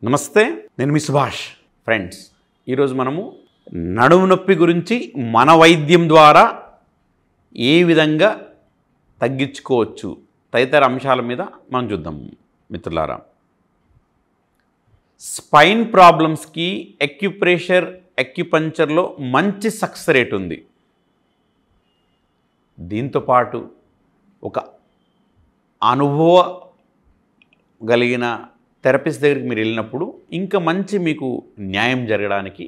నమస్తే, నేను మీ సుభాష్. ఫ్రెండ్స్, ఈరోజు మనము నడుము నొప్పి గురించి మన వైద్యం ద్వారా ఏ విధంగా తగ్గించుకోవచ్చు తదితర అంశాల మీద మనం చూద్దాం మిత్రులారా. స్పైన్ ప్రాబ్లమ్స్కి అక్యుప్రెషర్, అక్యుపంక్చర్లో మంచి సక్సెస్ రేట్ ఉంది. దీంతోపాటు ఒక అనుభవ కలిగిన థెరపిస్ట్ దగ్గరికి మీరు వెళ్ళినప్పుడు ఇంకా మంచి మీకు న్యాయం జరగడానికి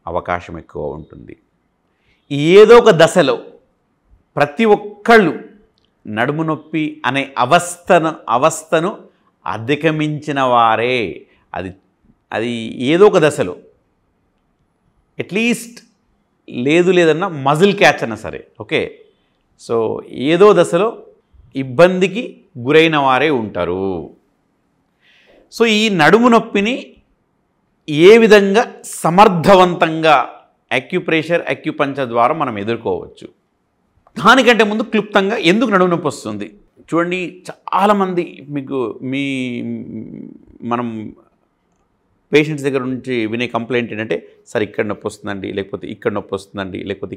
అవకాశం ఎక్కువ ఉంటుంది. ఏదో ఒక దశలో ప్రతి ఒక్కళ్ళు నడుము నొప్పి అనే అవస్థను అధిగమించిన వారే. అది ఏదో ఒక దశలో అట్లీస్ట్ లేదన్నా మజిల్ క్యాచ్ అన్నా సరే, ఓకే. సో ఏదో దశలో ఇబ్బందికి గురైన వారే ఉంటారు. సో ఈ నడుము నొప్పిని ఏ విధంగా సమర్థవంతంగా అక్యుప్రెషర్, అక్యుపంక్చర్ ద్వారా మనం ఎదుర్కోవచ్చు. దానికంటే ముందు క్లుప్తంగా ఎందుకు నడుము నొప్పి వస్తుంది చూడండి. చాలామంది మనం పేషెంట్స్ దగ్గర నుంచి వినే కంప్లైంట్ ఏంటంటే, సార్ ఇక్కడ నొప్పి వస్తుందండి, లేకపోతే ఇక్కడ నొప్పి వస్తుందండి, లేకపోతే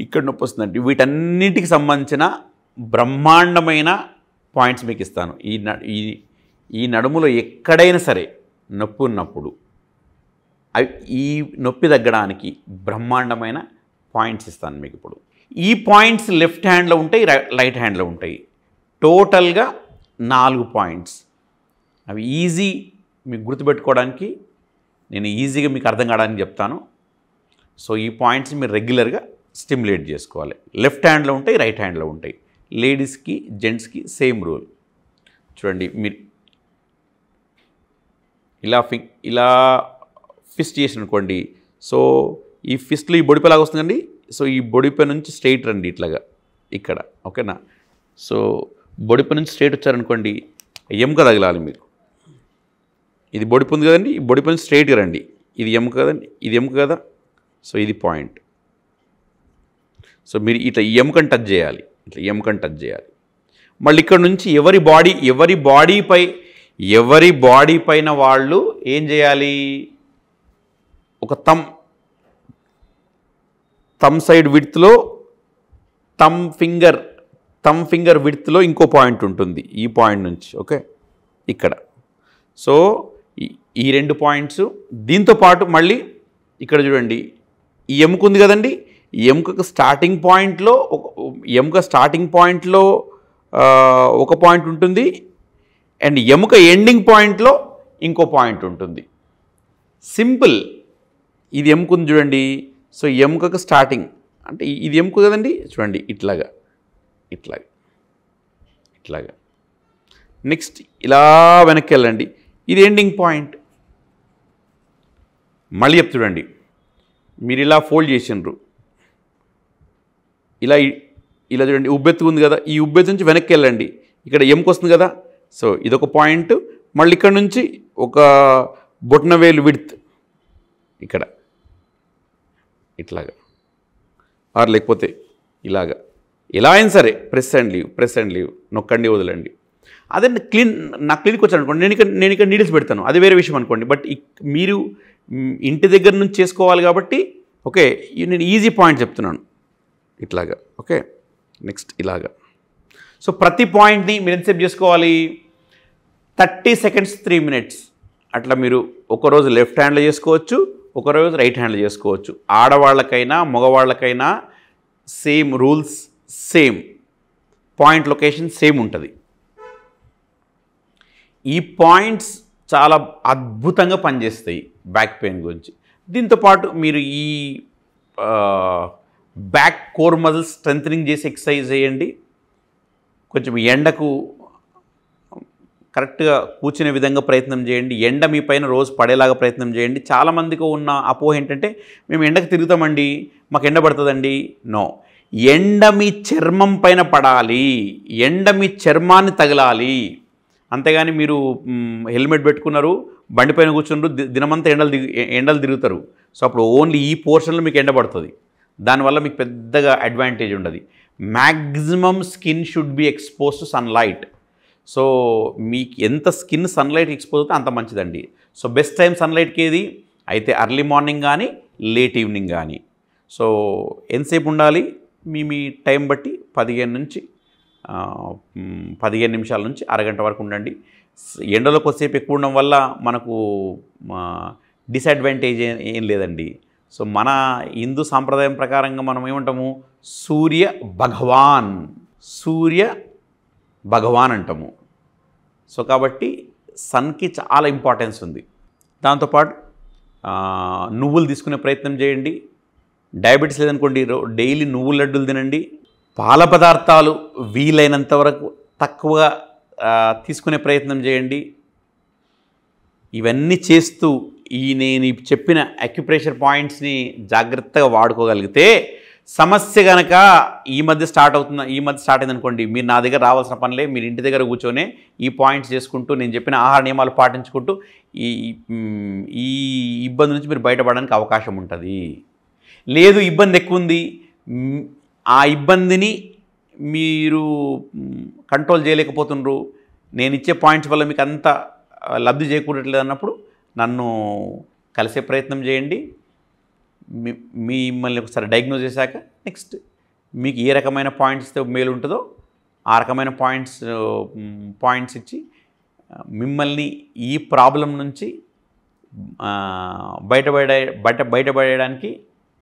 ఇక్కడ నొప్పి వస్తుందండి. వీటన్నిటికి సంబంధించిన బ్రహ్మాండమైన పాయింట్స్ మీకు ఇస్తాను. ఈ నడుములో ఎక్కడైనా సరే నొప్పి ఉన్నప్పుడు ఈ నొప్పి తగ్గడానికి బ్రహ్మాండమైన పాయింట్స్ ఇస్తాను మీకు ఇప్పుడు. ఈ పాయింట్స్ లెఫ్ట్ హ్యాండ్లో ఉంటాయి, రైట్ హ్యాండ్లో ఉంటాయి. టోటల్గా 4 పాయింట్స్. అవి ఈజీ మీకు గుర్తుపెట్టుకోవడానికి, నేను ఈజీగా మీకు అర్థం కావడానికి చెప్తాను. సో ఈ పాయింట్స్ మీరు రెగ్యులర్గా స్టిమ్యులేట్ చేసుకోవాలి. లెఫ్ట్ హ్యాండ్లో ఉంటాయి, రైట్ హ్యాండ్లో ఉంటాయి. లేడీస్కి, జెంట్స్కి సేమ్ రూల్. చూడండి, మీరు ఇలా ఫిస్ట్ చేసిననుకోండి. సో ఈ ఫిస్ట్లో ఈ బొడిపలాగా వస్తుందండి. సో ఈ బొడిపై నుంచి స్ట్రైట్ రండి, ఇట్లాగా ఇక్కడ, ఓకేనా. సో బొడిపై నుంచి స్ట్రైట్ వచ్చారనుకోండి, ఎముక తగలాలి మీకు. ఇది బొడిప ఉంది కదండి, ఈ బొడిపై నుంచి స్ట్రైట్గా రండి. ఇది ఎముక కదండి, ఇది ఎముక కదా. సో ఇది పాయింట్. సో మీరు ఇట్లా ఎముకని టచ్ చేయాలి, ఇట్లా ఎముకని టచ్ చేయాలి. మళ్ళీ ఇక్కడ నుంచి ఎవరి బాడీ పైన వాళ్ళు ఏం చేయాలి, ఒక థమ్ సైడ్ విడ్త్లో, థమ్ ఫింగర్ విడ్త్లో ఇంకో పాయింట్ ఉంటుంది ఈ పాయింట్ నుంచి, ఓకే, ఇక్కడ. సో ఈ 2 పాయింట్స్. దీంతోపాటు మళ్ళీ ఇక్కడ చూడండి, ఈ ఎముక ఉంది కదండి, ఈ ఎముక స్టార్టింగ్ పాయింట్లో ఒక పాయింట్ ఉంటుంది, అండ్ ఎముక ఎండింగ్ పాయింట్లో ఇంకో పాయింట్ ఉంటుంది. సింపుల్. ఇది ఎముక ఉంది చూడండి. సో ఎముకకు స్టార్టింగ్ అంటే ఇది ఎముక కదండి, చూడండి ఇట్లాగా. నెక్స్ట్ ఇలా వెనక్కి వెళ్ళండి, ఇది ఎండింగ్ పాయింట్. మళ్ళీ చూడండి, మీరు ఇలా ఫోల్డ్ చేసిండ్రు, ఇలా చూడండి, ఉబ్బెత్తు ఉంది కదా, ఈ ఉబ్బెత్తు నుంచి వెనక్కి వెళ్ళండి, ఇక్కడ ఎముక వస్తుంది కదా. సో ఇదొక పాయింట్. మళ్ళీ ఇక్కడ నుంచి ఒక బొటనవేలు విడ్త్ ఇక్కడ ఇట్లాగా, ఆర్ లేకపోతే ఇలాగా, ఎలా అయినా సరే ప్రెస్ అండ్ లీవ్, నొక్కండి, వదలండి. అదే నా క్లినిక్ వచ్చాను అనుకోండి, నేను ఇక్కడ నీడిల్స్ పెడతాను, అది వేరే విషయం అనుకోండి. బట్ మీరు ఇంటి దగ్గర నుంచి చేసుకోవాలి కాబట్టి, ఓకే, నేను ఈజీ పాయింట్ చెప్తున్నాను, ఇట్లాగా, ఓకే. నెక్స్ట్ ఇలాగా. సో ప్రతి పాయింట్ని మీరు ఎంతసేపు చేసుకోవాలి, 30 seconds 3 minutes. అట్లా మీరు ఒకరోజు లెఫ్ట్ హ్యాండ్లో చేసుకోవచ్చు, ఒకరోజు రైట్ హ్యాండ్లో చేసుకోవచ్చు. ఆడవాళ్ళకైనా మగవాళ్ళకైనా same rules, same point location same ఉంటుంది. ఈ పాయింట్స్ చాలా అద్భుతంగా పనిచేస్తాయి బ్యాక్ పెయిన్ గురించి. దీంతోపాటు మీరు ఈ బ్యాక్ కోర్ మజిల్స్ స్ట్రెంథనింగ్ చేసి ఎక్సర్సైజ్ చేయండి. కొంచెం ఎండకు కరెక్ట్గా కూర్చునే విధంగా ప్రయత్నం చేయండి. ఎండ మీ పైన రోజు పడేలాగా ప్రయత్నం చేయండి. చాలామందికి ఉన్న అపోహ ఏంటంటే, మేము ఎండకు తిరుగుతామండి, మాకు ఎండ పడుతుందండి. నో, ఎండ మీ చర్మం పైన పడాలి, ఎండ మీ చర్మాన్ని తగలాలి. అంతేగాని మీరు హెల్మెట్ పెట్టుకున్నారు, బండి పైన కూర్చున్నారు, దినమంతా ఎండలు తిరుగుతారు. సో అప్పుడు ఓన్లీ ఈ పోర్షన్లో మీకు ఎండ పడుతుంది. దానివల్ల మీకు పెద్దగా అడ్వాంటేజ్ ఉండదు. Maximum skin should be expose to sunlight. So మీకు ఎంత స్కిన్ సన్లైట్ ఎక్స్పోజ్ అవుతే అంత మంచిదండి. సో బెస్ట్ టైం సన్లైట్కి ఏది అయితే ఎర్లీ మార్నింగ్ కానీ లేట్ ఈవినింగ్ కానీ. సో ఎంతసేపు ఉండాలి మీ టైం బట్టి 15 నిమిషాల నుంచి అరగంట వరకు ఉండండి. ఎండలో కొద్దిసేపు ఎక్కువ ఉండడం వల్ల మనకు డిసడ్వాంటేజ్ ఏం లేదండి. సో మన హిందూ సాంప్రదాయం ప్రకారంగా మనం ఏమంటాము, సూర్య భగవాన్ అంటాము. సో కాబట్టి సన్కి చాలా ఇంపార్టెన్స్ ఉంది. దాంతోపాటు నువ్వులు తీసుకునే ప్రయత్నం చేయండి. డయాబెటీస్ లేదనుకోండి, డైలీ నువ్వుల లడ్డూలు తినండి. పాల పదార్థాలు వీలైనంత వరకు తక్కువగా తీసుకునే ప్రయత్నం చేయండి. ఇవన్నీ చేస్తూ నేను చెప్పిన అక్యుప్రెషర్ పాయింట్స్ని జాగ్రత్తగా వాడుకోగలిగితే సమస్య కనుక ఈ మధ్య స్టార్ట్ అయిందనుకోండి, మీరు నా దగ్గర రావాల్సిన పనిలే, మీరు ఇంటి దగ్గర కూర్చొని ఈ పాయింట్స్ చేసుకుంటూ నేను చెప్పిన ఆహార నియమాలు పాటించుకుంటూ ఈ ఇబ్బంది నుంచి మీరు బయటపడడానికి అవకాశం ఉంటుంది. లేదు ఇబ్బంది ఎక్కువ ఉంది, ఆ ఇబ్బందిని మీరు కంట్రోల్ చేయలేకపోతున్నారు, నేను ఇచ్చే పాయింట్స్ వల్ల మీకు అంత లబ్ధి చేకూరట్లేదు అన్నప్పుడు నన్ను కలిసే ప్రయత్నం చేయండి. మిమ్మల్ని ఒకసారి డయాగ్నోజ్ చేశాక నెక్స్ట్ మీకు ఏ రకమైన పాయింట్స్ ఇస్తే మేలు ఉంటుందో ఆ రకమైన పాయింట్స్ ఇచ్చి మిమ్మల్ని ఈ ప్రాబ్లం నుంచి బయటపడడానికి